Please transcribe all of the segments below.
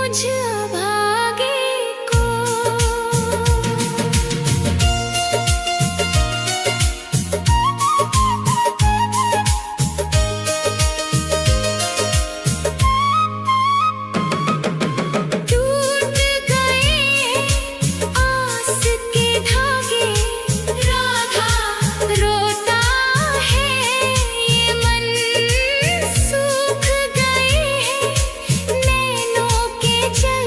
मुझ अभागे को। टूट गए आस के धागे, राधा रोता है ये मन। सूख गए हैं नैनों के जल,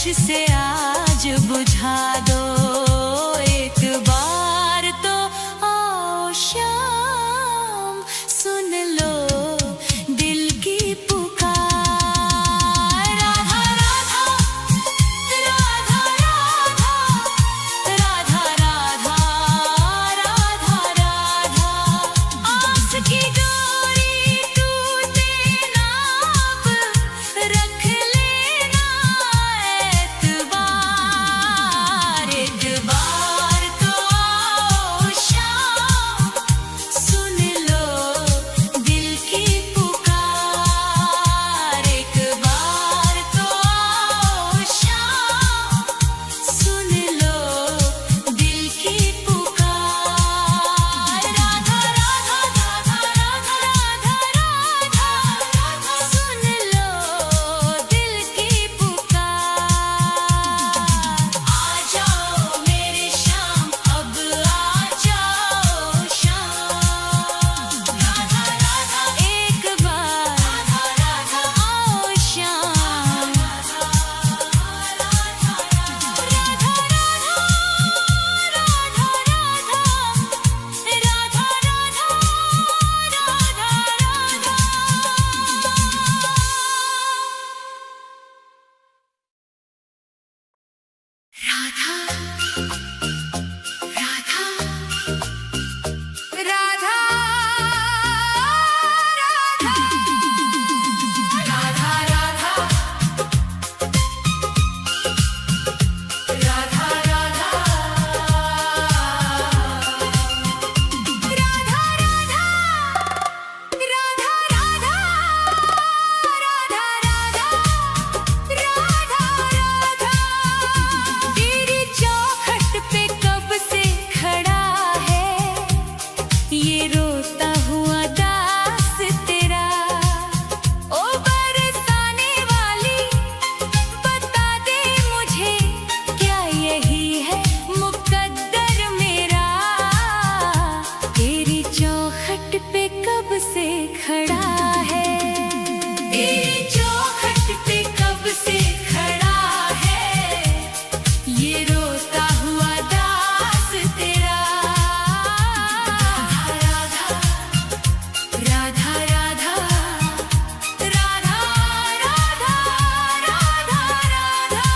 होश से आज बुझा दो एक बार तो आओ शाम सुन लो दिल की पुकार राधा राधा राधा राधा राधा राधा राधा आस की डोरी टूटे ना अब रख लेना एतबार एक बार तो आओ शाम सुन लो दिल की पुकार एक बार तो आओ शाम सुन लो दिल की पुकार राधा राधा राधा राधा राधा राधा सुन लो दिल की पुकार आ जाओ मेरे शाम अब आ जाओ शाम राधा राधा एक बार राधा राधा आओ शाम राधा राधा राधा तेरी चौखट पे कब से खड़ा है ये रोता हुआ दास तेरा ओ बरसाने वाली बता दे मुझे क्या यही है मुकद्दर मेरा तेरी चौखट पे कब से खड़ा है तेरी चौखट पे कब से खड़ा है ये रोता हुआ दास तेरा राधा राधा राधा राधा राधा राधा राधा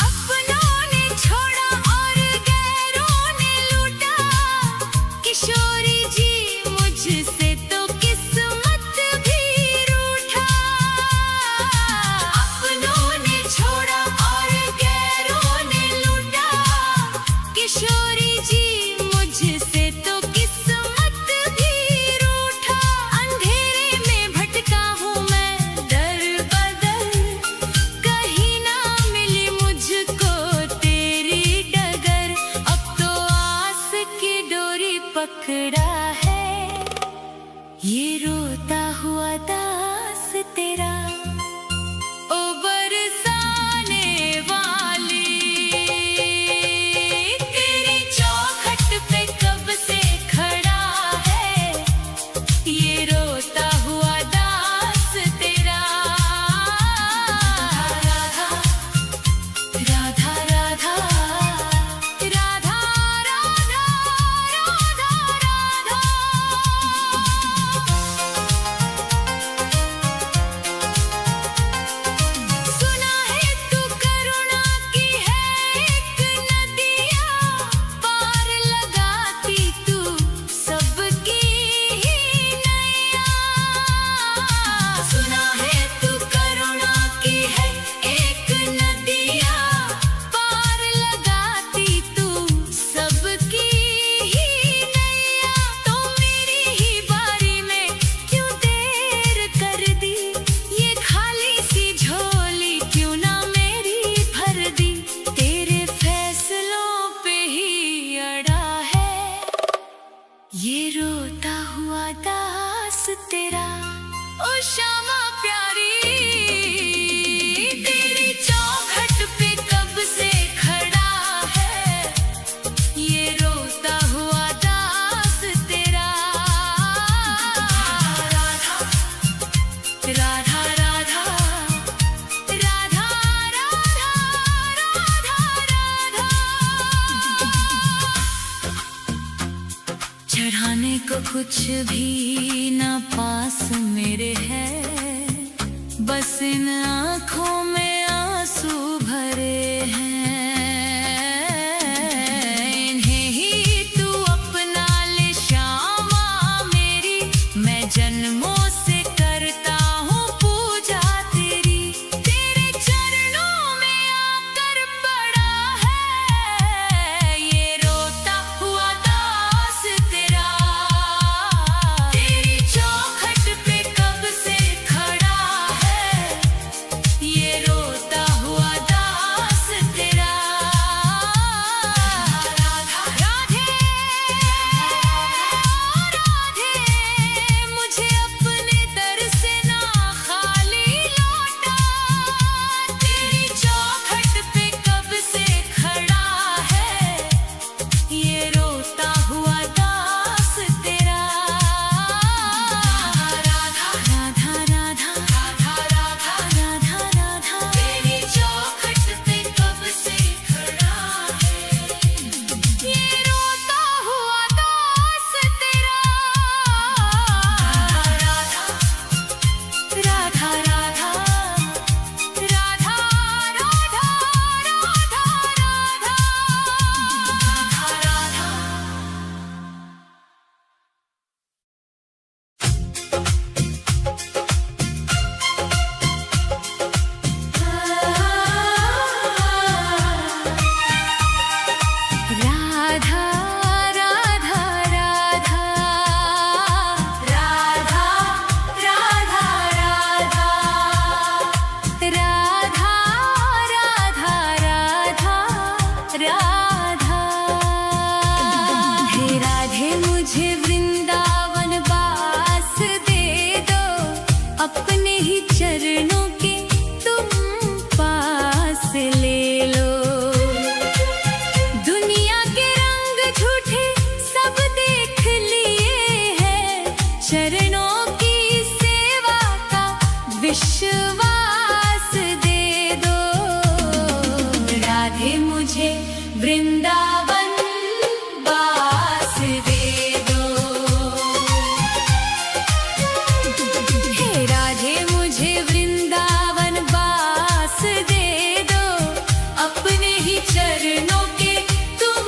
अपनों ने छोड़ा और गैरों ने लूटा किशोरी जी मुझसे तो किस्मत भी रूठा अपनों ने छोड़ा और गैरों ने लूटा किशोरी जी मुझसे तो किस्मत भी रूठा अंधेरे में भटका हूँ मैं दर बदर कहीं ना मिली मुझको तेरी डगर अब तो आस की डोरी पकड़ा है ये रोता हुआ दास तेरा ओ बरसाने वाली तेरी चौखट पे कब से खड़ा है ये रोता हुआ दास तेरा राधा राधा राधा राधा राधा राधा राधा चढ़ाने को कुछ भी ना पास मेरे है, बस इन आँखों में आंसू भरे हैं। इन्हें ही तू अपना ले श्यामा मेरी, मैं जन्मों से करता हूँ पूजा तेरी। तेरे चरणों में आकर पड़ा है ये रोता हुआ दास तेरा। तेरी चौखट पे कब से खड़ा है ये रोता हुआ दास तेरा। राधा राधे राधे, मुझे अपने दर से ना खाली लौटा। तेरी चौखट पे कब से खड़ा है ये रोता हुआ दास तेरा। राधा राधा राधा राधा राधा राधा राधा, तेरी चौखट पे कब से खड़ा है ये रोता हुआ दास तेरा। राधा राधा राधा राधा राधा राधा राधा राधा राधा राधा राधा राधा राधा राधा। हे राधे मुझे वृंदावन वास दे दो, अपने ही चरणों के तुम पास ले लो। दुनिया के रंग झूठे सब देख लिए हैं, चरणों की सेवा का विश्वास दे दो। राधे मुझे वृंदावन वास दे दो। हे राधे मुझे वृंदावन वास दे दो, अपने ही चरणों के तुम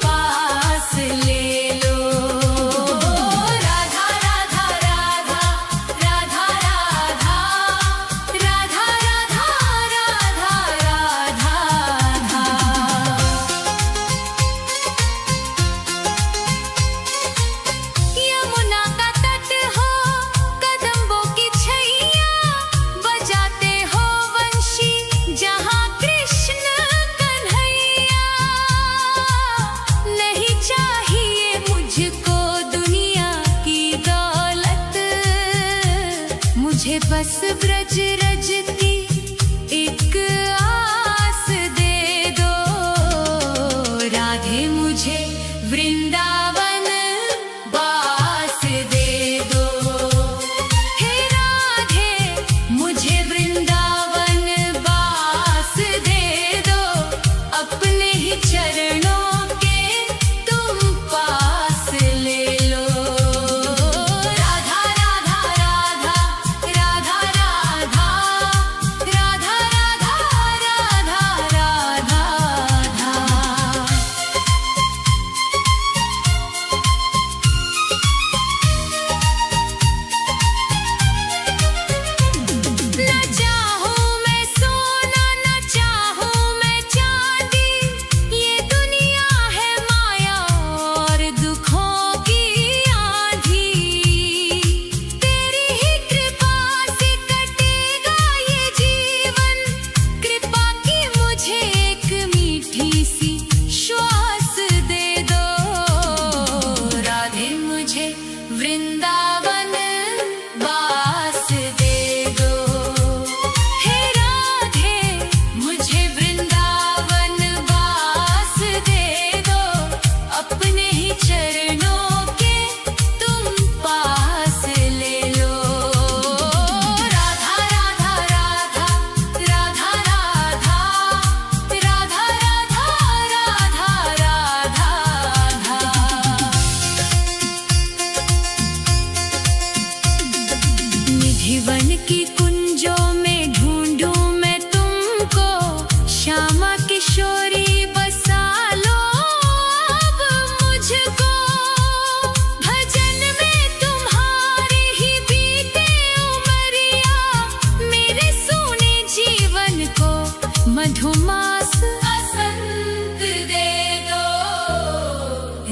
पास ले लो। राधा राधा राधा राधा राधा राधा राधा राधा राधा। यमुना का तट हो, कदम्बों की छैया, बजाते हो वंशी जहाँ कृष्ण कन्हैया। नहीं चाहिए मुझको दुनिया की दौलत, मुझे बस ब्रज रज की एक आस दे दो। राधे मुझे वृंदावन वास दे दो। हे राधे मुझे वृंदावन वास दे दो, अपने ही चरणों के तुम पास ले लो। राधा राधा राधा राधा राधा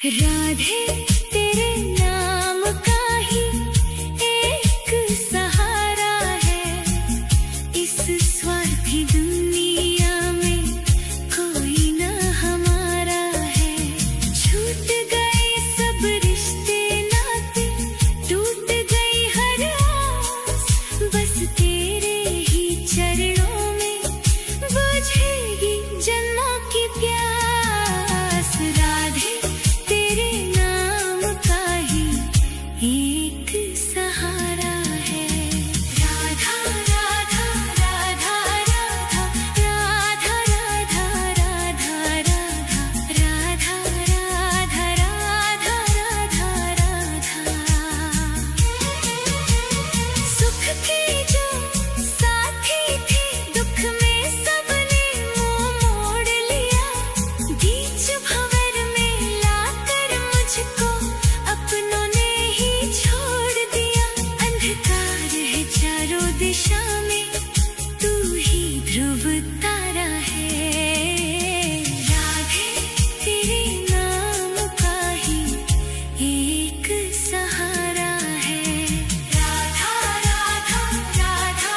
राधे तेरे नाम का ही एक सहारा है, इस स्वार्थी दुनिया में कोई न हमारा है। छूट गए सब रिश्ते नाते, टूट गई हर आस, बस तेरे ही चरणों में बुझेगी जन्मों की प्यास। राधे तेरे नाम का ही एक सहारा है। राधा राधा राधा राधा राधा राधा राधा राधा राधा राधा राधा राधा। सुख के जो साथी थे, दुख में सबने मुंह मोड़ लिया। बीच भंवर में लाकर मुझको अपनों ने ही छोड़ दिया। अंधकार है चारों दिशा में, तू ही ध्रुव तारा है। राधे तेरे नाम का ही एक सहारा है। राधा राधा राधा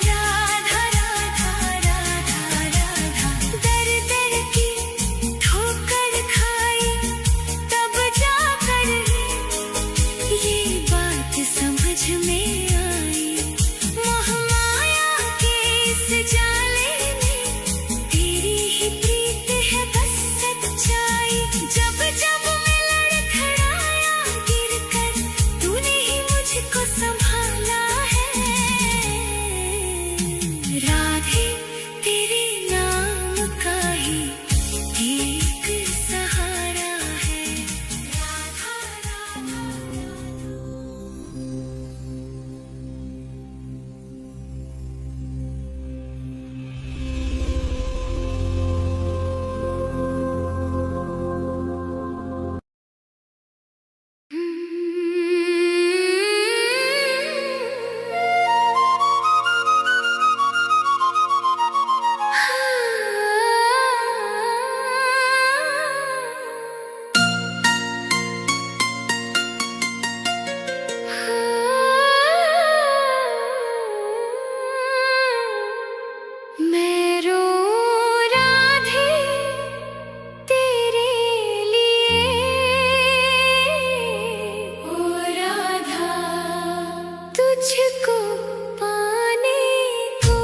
राधा राधा राधा राधा। दर दर की ठोकर खाई तब जाकर ये बात समझ में आई। मोह माया के इस जाले में तेरी ही प्रीत है बस सच्चाई। जब जब मैं लड़खड़ाया गिरकर, तूने ही मुझको संभाला है। राधे तेरे नाम का ही एक सहारा है। राधा राधा। मैं रो राधे तेरे लिए, ओ राधा तुझको पाने को।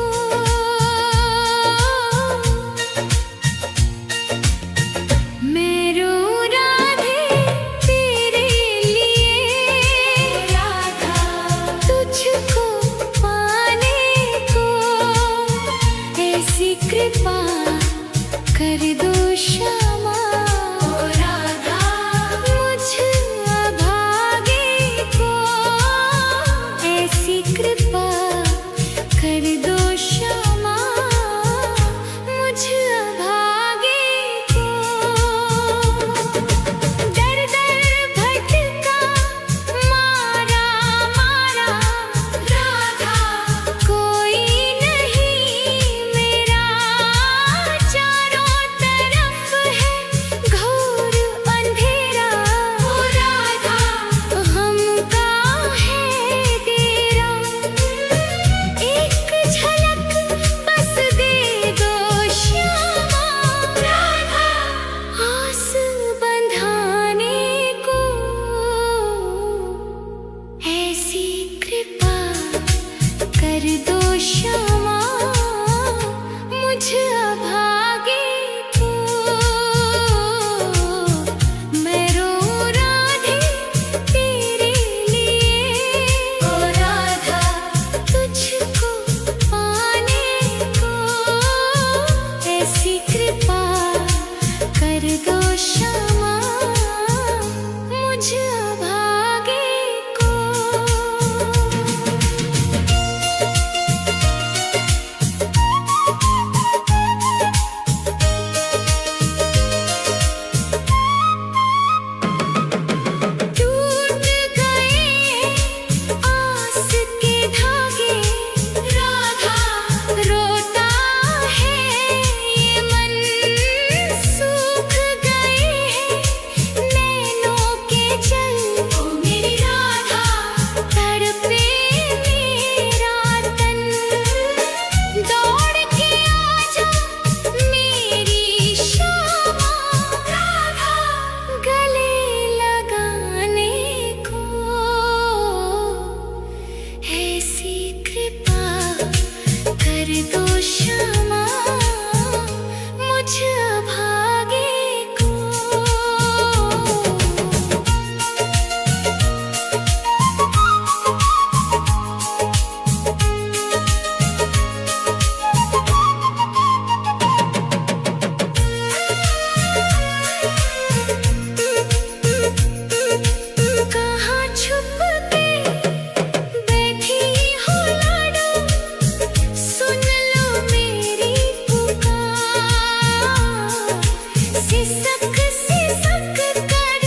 मैं रो राधे तेरे लिए, राधा तुझको पाने को। ऐसी कृपा कर दो श्यामा, ओ राधा मुझ अभागे को। ऐसी कृपा कर दो श्यामा, मुझ अभागे को। दर दर भटका मारा मारा राधा, कोई नहीं मेरा। चारों तरफ है घोर अंधेरा, ओ राधा हमका है तेरा। एक झलक बस दे दो श्यामा, राधा आस बंधाने को। ऐसी कृपा कर दो श्यामा, मुझ अभागे को। मैं रो राधे तेरे लिए, ओ राधा तुझको पाने को। ऐसी कृपा कर दो श्यामा, मुझ अभागे को। सिसक सिसक कर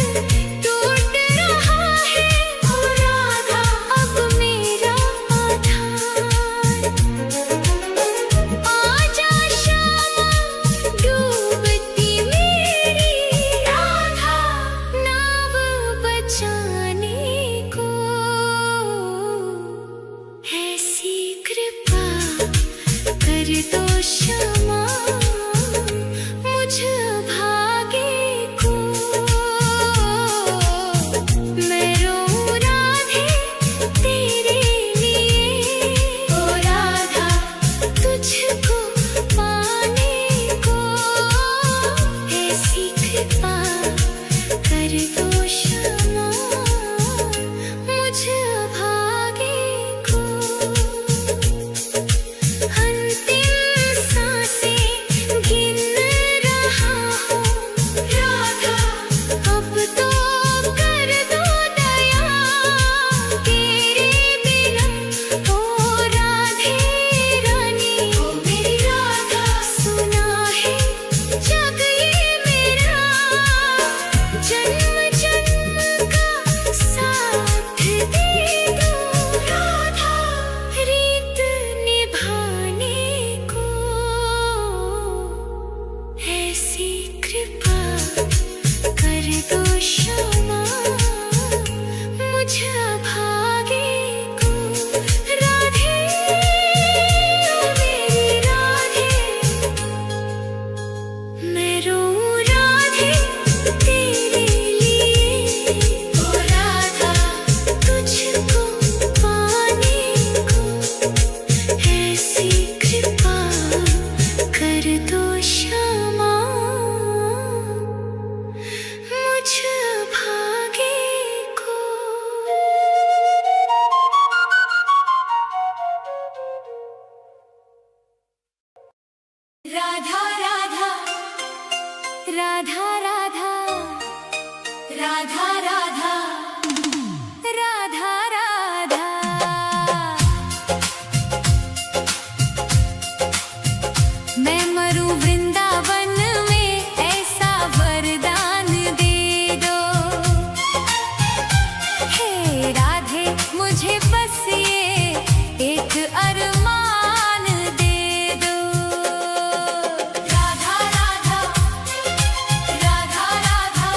टूट रहा है ओ राधा अब मेरा आधार। आजा श्यामा डूबती मेरी राधा नाव बचाने को। ऐसी कृपा कर दो क्षमा मुझ भागे को। मैं रोऊं राधे तेरे लिए ओ राधा तुझको पाने को। ऐसी कृपा कर दो क्षमा मुझ भागे को। अंतिम सांसें गिन रहा हूँ राधा अब तो कर दो दया तेरे बिना ओ राधे रानी ओ मेरी राधा। सुना है जग ये मेरा जन्म जन्म का साथ दे दो राधा रीत निभाने को। ऐसी कृपा कर दो क्षमा मुझ भागे को। राधे ओ मेरी राधे मैं रोऊं राधे तेरे लिए ओ राधा तुझको पाने को। ऐसी कृपा कर दो क्षमा मुझ भागे को। राधा राधा राधा राधा राधा राधा राधा राधा। मैं मरूं वृंदावन में ऐसा वरदान दे दो। हे राधे मुझे बस ये एक अरमान दे दो। राधा राधा राधा राधा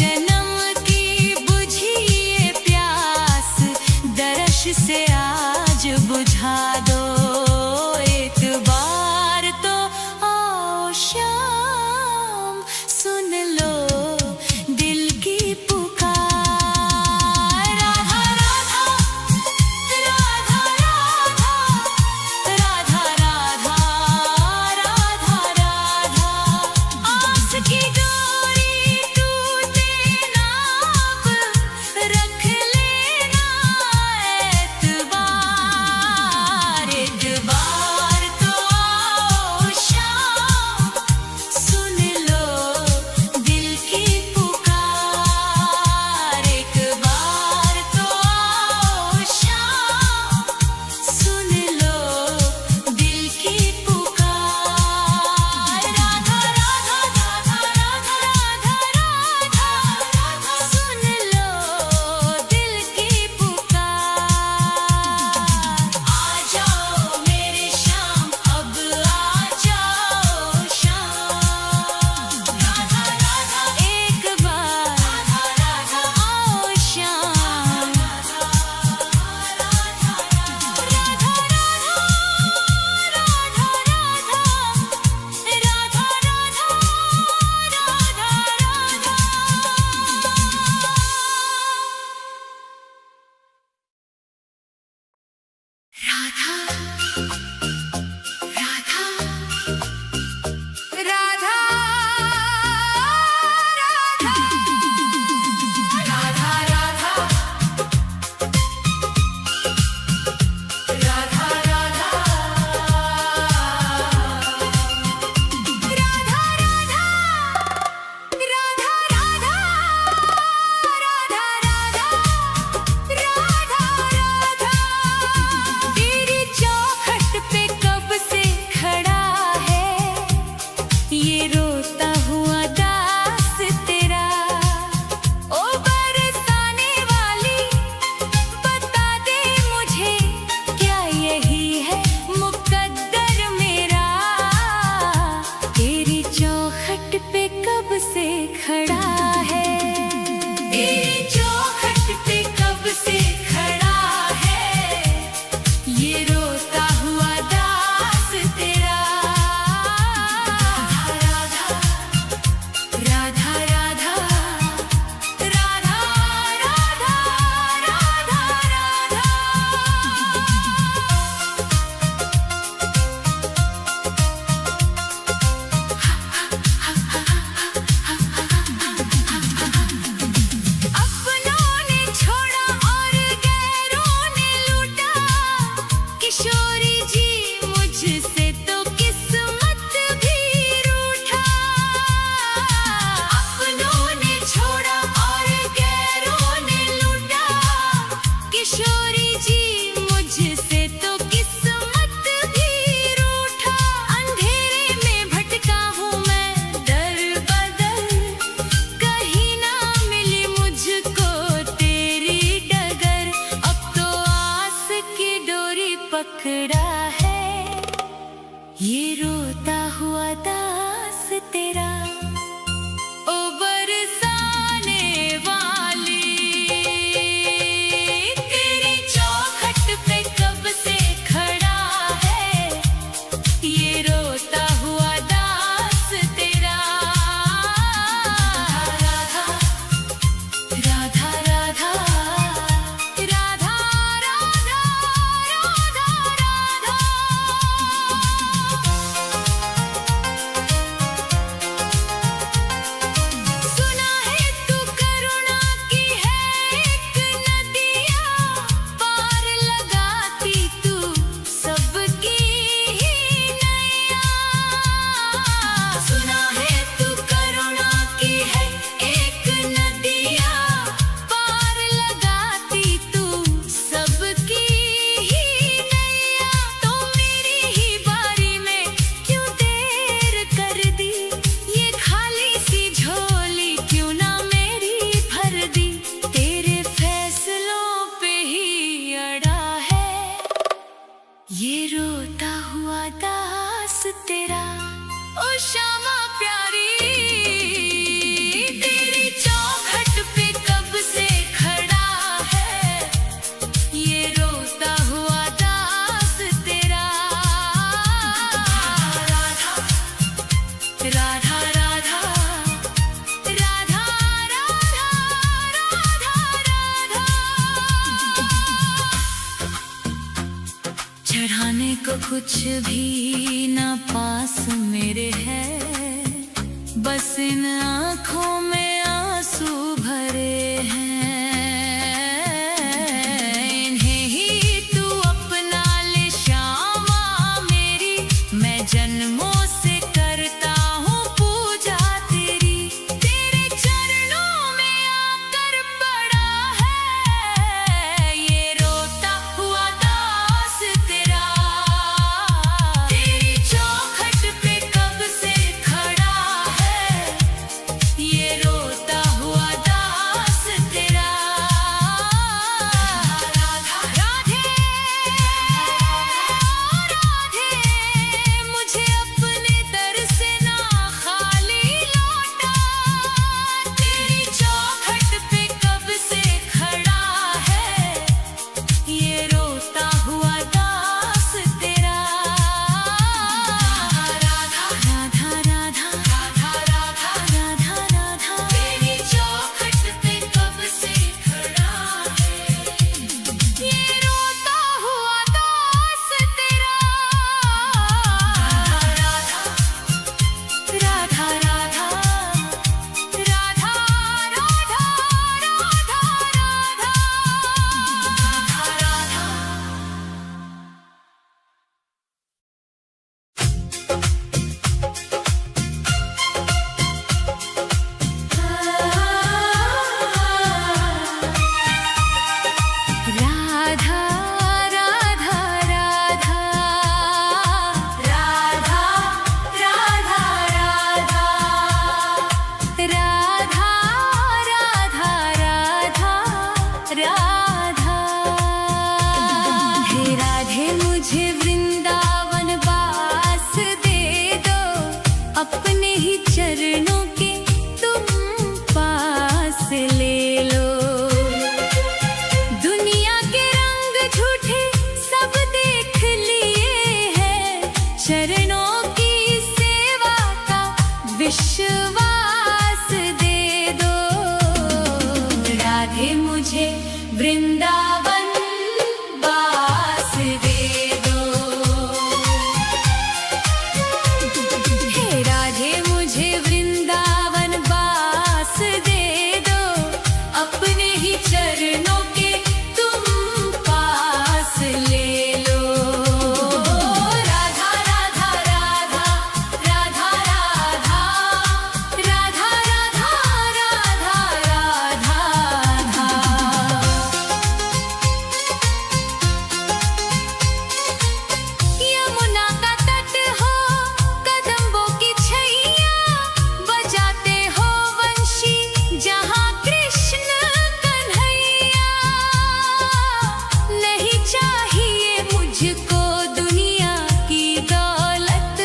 जन्म की बुझी ये प्यास दर्श से आज बुझा दो। एक बार तो आओ शाम, सुन लो दिल की पुकार। राधा राधा राधा राधा राधा राधा राधा। आस की डोरी टूटे ना अब, रख लेना एतबार। एक बार तो आओ शाम, सुन लो दिल की पुकार। एक बार तो आओ शाम, सुन लो दिल की पुकार। राधा राधा राधा राधा राधा राधा, सुन लो दिल की पुकार। आ जाओ मेरे शाम, अब आ जाओ शाम। राधा राधा एक बार, राधा राधा आओ शाम। राधा राधा राधा तेरी चौखट पे कब से खड़ा है ये रोता हुआ दास तेरा। ओ बरसाने वाली बता दे मुझे, क्या यही है मुकद्दर मेरा। तेरी चौखट पे कब से खड़ा है, तेरी चौखट पे कब से खड़ा है ये रोता हुआ दास तेरा। राधा राधा राधा राधा राधा राधा राधा। कुछ भी ना पास मेरे है, बस इन आँखों में आंसू भरे हैं। इन्हें ही तू अपना ले श्यामा मेरी, मैं जन्मों से करता हूँ पूजा तेरी। तेरे चरणों में आकर पड़ा है ये रोता हुआ दास तेरा। तेरी चौखट पे कब से खड़ा है ये रोता हुआ दास तेरा। राधा राधे राधे, मुझे अपने दर से ना खाली लौटा। तेरी चौखट पे कब से खड़ा है ये रोता हुआ दास तेरा। राधा राधा राधा राधा राधा राधा राधा, तेरी चौखट पे कब से खड़ा है ये रोता हुआ दास तेरा। राधा राधा राधा राधा राधा राधा राधा राधा राधा राधा राधा राधा राधा राधा। हे राधे मुझे वृंदावन वास दे दो, अपने ही चरणों के तुम पास ले लो। दुनिया के रंग झूठे सब देख लिए हैं, चरणों की सेवा का विश्वास दे दो। राधे मुझे वृंदावन वास दे दो। हे राधे मुझे वृंदावन वास दे दो, अपने ही चरणों के तुम पास ले लो। राधा राधा राधा राधा राधा राधा राधा राधा राधा राधा। यमुना का तट हो कदम्बों की छैया, बजाते हो वंशी जहाँ कृष्ण कन्हैया। नहीं चाहिए मुझको दुनिया की दौलत,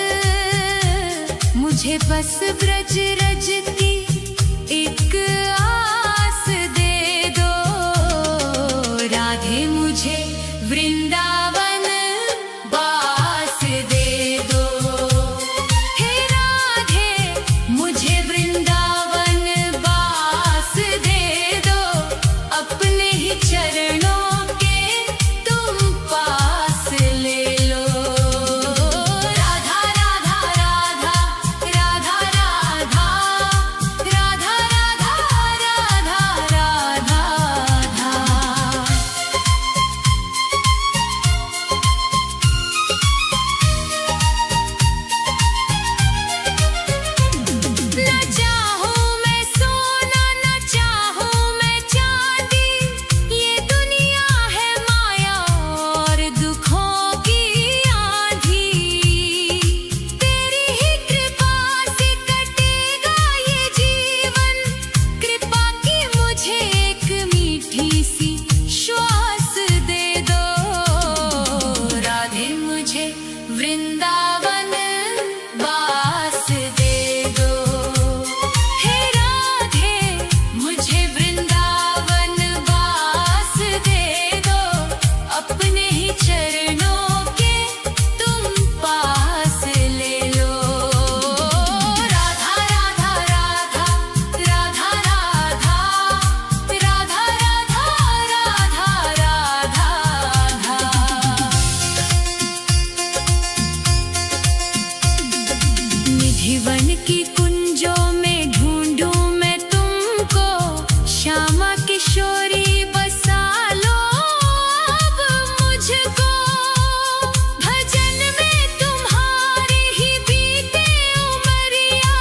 मुझे बस ब्रज रज की एक आस दे दो। राधे मुझे वृंदावन वास दे दो। हे राधे मुझे वृंदावन वास दे दो, अपने ही चरणों के तुम पास ले लो। राधा राधा राधा राधा राधा श्यामा किशोरी बसा लो अब मुझको, भजन में तुम्हारी ही बीते उमरिया,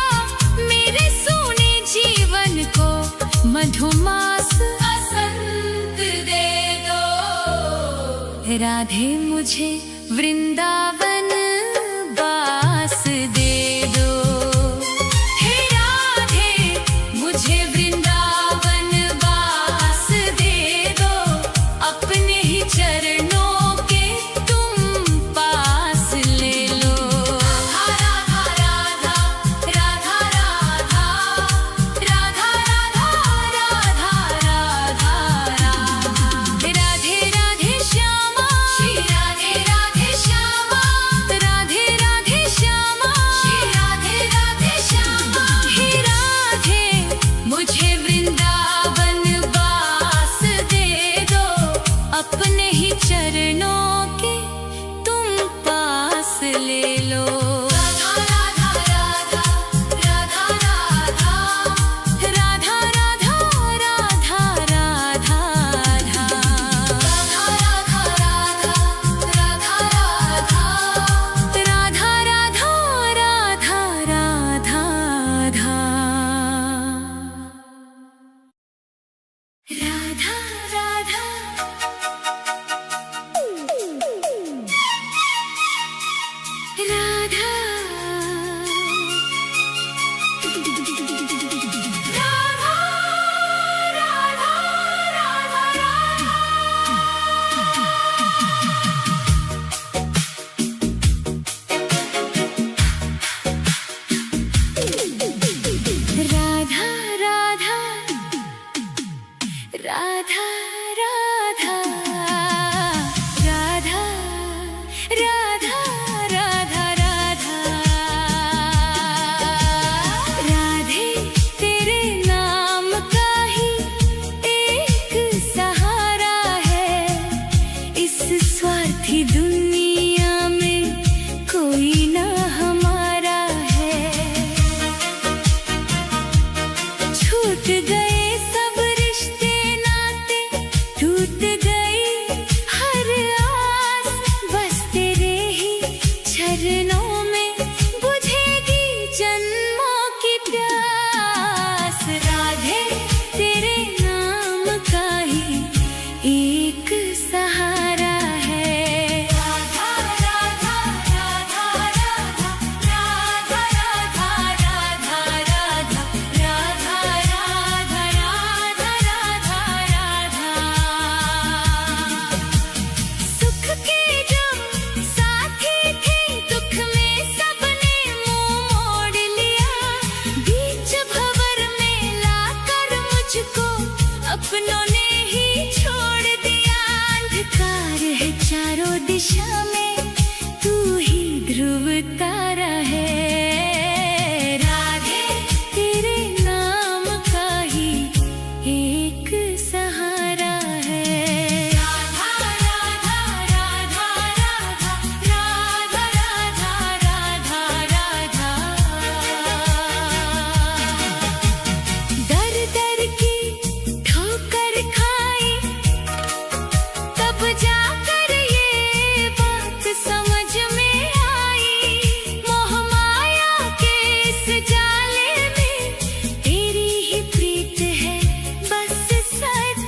मेरे सोने जीवन को मधुमास बसंत दे दो। राधे मुझे वृंदावन बास दे दो, हे राधे मुझे वृंदावन बास दे दो, अपने ही चरणों के तुम पास ले लो। राधा राधा राधा राधा राधा राधा राधा राधा, राधे राधे श्यामा, श्री राधे राधे श्यामा, राधे राधे श्यामा, श्री राधे राधे श्यामा। हे राधे मुझे वृंदावन बास दे दो, अपने ही चरणों के तुम पास ले लो। राधा राधा राधा राधा राधा राधा राधा राधा राधा राधा राधा राधा राधे तेरे नाम का ही एक सहारा है, इस स्वार्थी दुनिया में कोई ना हमारा है। छूट गए सब रिश्ते नाते, टूट गई हर आस, बस तेरे ही चरणों में बुझेगी जन्मों की प्यास। राधे तेरे नाम का ही एक सहारा है। राधा राधा राधा राधा राधा राधा राधा राधा राधा राधा राधा राधा। सुख के जो साथी थे, दुख में सबने मुंह मोड़ लिया, बीच भंवर में लाकर मुझको अपनों ने ही छोड़ दिया। अंधकार है चारों दिशा में, तू ही ध्रुव तारा है। राधे तेरे नाम का ही एक सहारा है। राधा राधा राधा राधा राधा राधा राधा राधा। दर दर की ठोकर खाई, तब जाकर ये बात समझ में आई, मोह माया के इस जाले में तेरी ही प्रीत है बस सच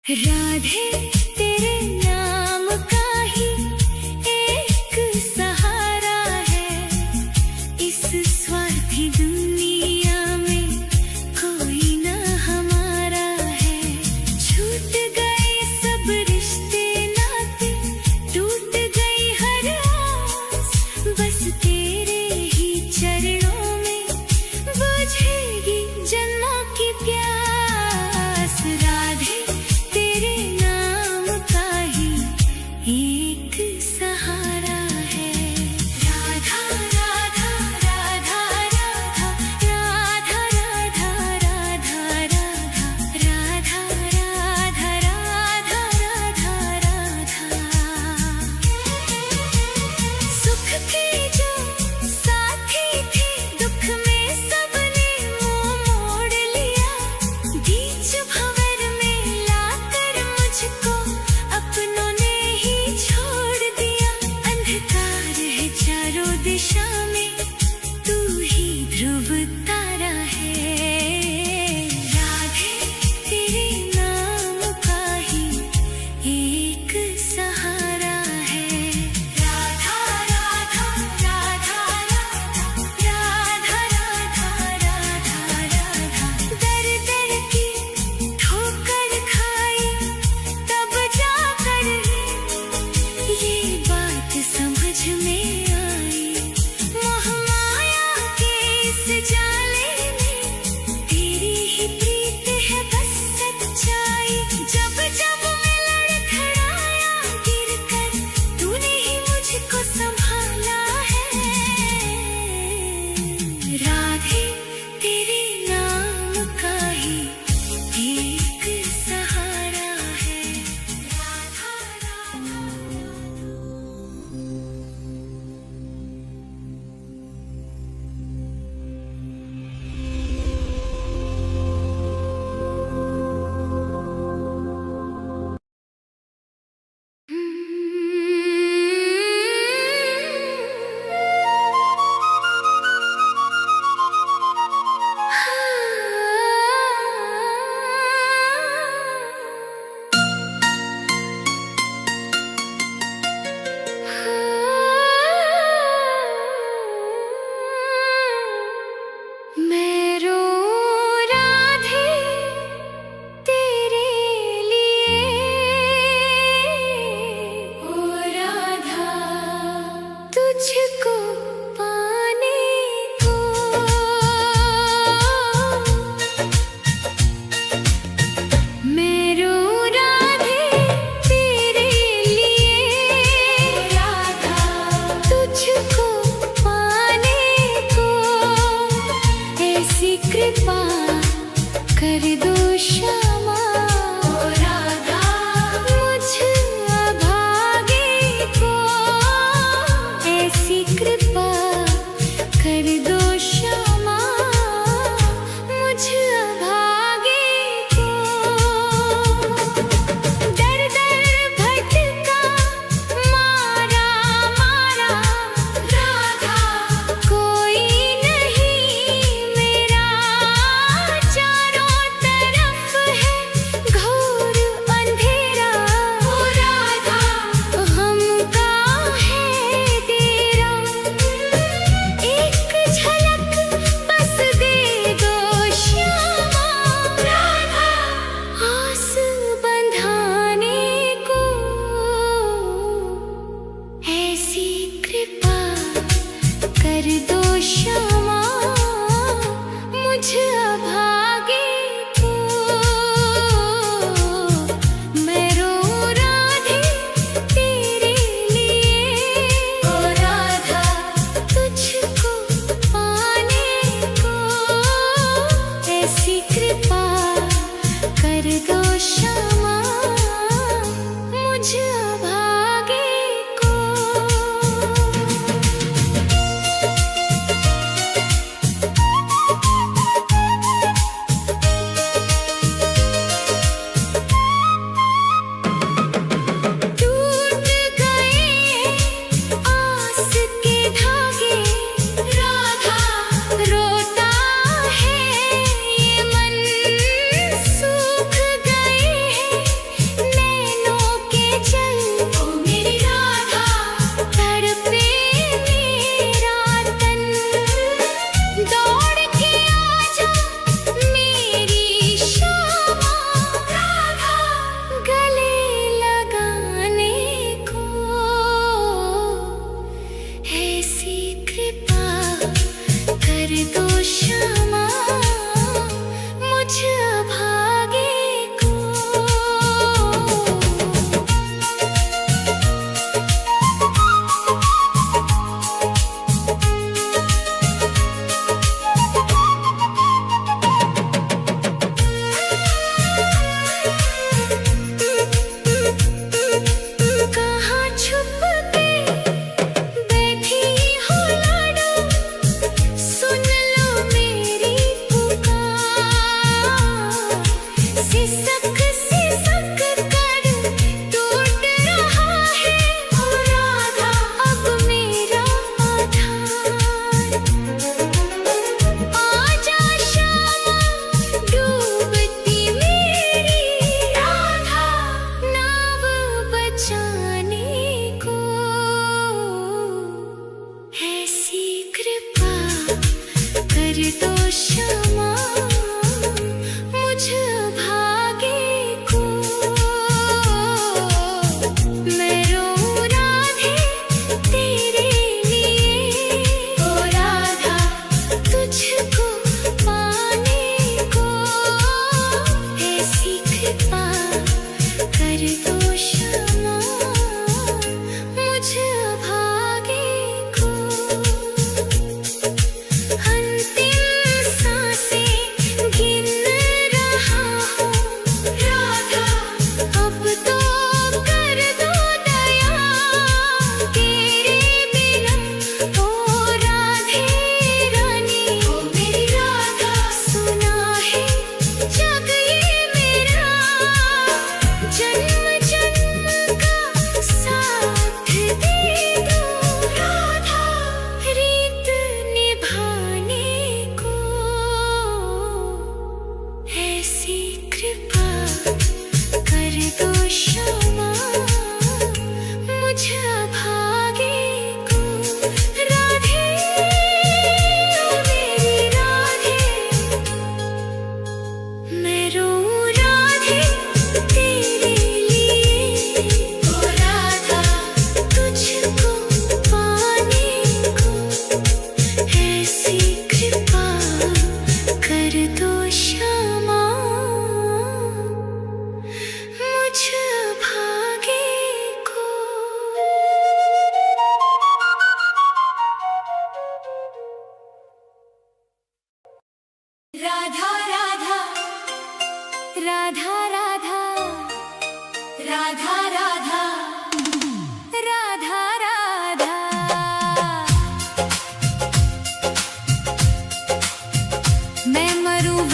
राधे तेरे नाम का ही एक सहारा है, इस स्वार्थी दुनिया में कोई ना हमारा है। छूट गए सब रिश्ते नाते, टूट गई हर आस, बस तेरे ही चरणों में बुझेगी जन्मों की प्यास। राधे तेरे नाम का ही एक सहारा है। राधा राधा राधा राधा राधा राधा राधा राधा राधा राधा राधा राधा। सुख के जो साथी थे, दुख में सबने मुंह मोड़ लिया। बीच भंवर में लाकर मुझको अपनों ने ही छोड़ दिया। अंधकार है चारों दिशा में, तू ही ध्रुव तारा है। राधे तेरे नाम का ही एक सहारा है। राधा राधा राधा राधा राधा राधा राधा। दर दर की ठोकर खाई तब जाकर ये बात समझ में आई। मोह माया के इस जाले में तेरी ही प्रीत है बस सच्चाई। जब जब मैं लड़खड़ाया गिरकर, तूने ही मुझको संभाला है। राधे तेरे नाम का ही एक सहारा है। राधा राधा। मैं रो राधे तेरे लिए, ओ राधा तुझको पाने को। मैं रो राधे तेरे लिए, राधा तुझको पाने को। ऐसी कृपा कर दो श्यामा, ओ राधा मुझ अभागे को। ऐसी कृपा कर दो श्यामा, मुझ अभागे को। दर दर भटका मारा मारा राधा, कोई नहीं मेरा चारों तरफ है। मैं मरूं